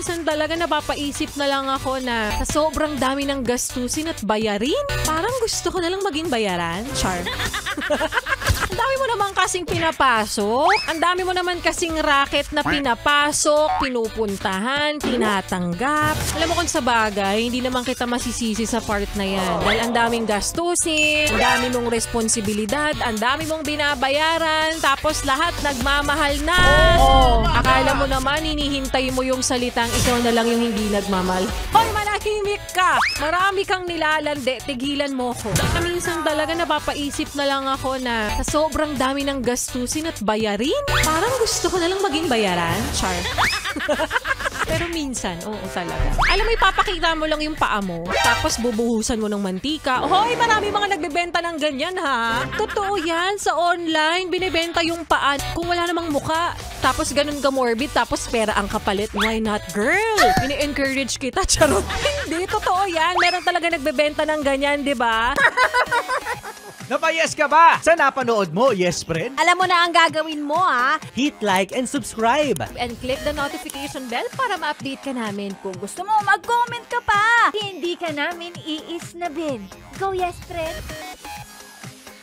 minsan talaga napapaisip na lang ako na sa sobrang dami ng gastusin at bayarin, parang gusto ko na lang maging bayaran. Char. Ang dami mo naman kasing pinapasok. Ang dami mo naman kasing racket na pinapasok, pinupuntahan, tinatanggap. Alam mo kung sa bagay, hindi naman kita masisisi sa part na yan. Dahil ang daming gastusin, ang dami mong responsibilidad, ang dami mong binabayaran, tapos lahat nagmamahal na. Akala mo naman, hinihintay mo yung salitang ikaw na lang yung hindi nagmamahal. Hoy, manahimik ka! Marami kang nilalande, tigilan mo ko. Minsan talaga napapaisip na lang ako na sa sobrang dami ng gastusin at bayarin, parang gusto ko na lang maging bayaran. Char. Pero minsan, oo talaga. Alam mo, ipapakita mo lang yung paa mo, tapos bubuhusan mo ng mantika. Hoy, marami mga nagbebenta ng ganyan, ha? Totoo yan, sa online, binibenta yung paa kung wala namang muka. Tapos ganun ka morbid, tapos pera ang kapalit. Why not, girl? Ini-encourage kita, charot. Hindi, totoo yan. Meron talaga nagbebenta ng ganyan, di ba? Napayes ka ba? Sa napanood mo, yes friend? Alam mo na ang gagawin mo, ha? Hit like and subscribe. And click the notification bell para ma-update ka namin. Kung gusto mo, mag-comment ka pa. Hindi ka namin iisnabin. Go, yes, friend!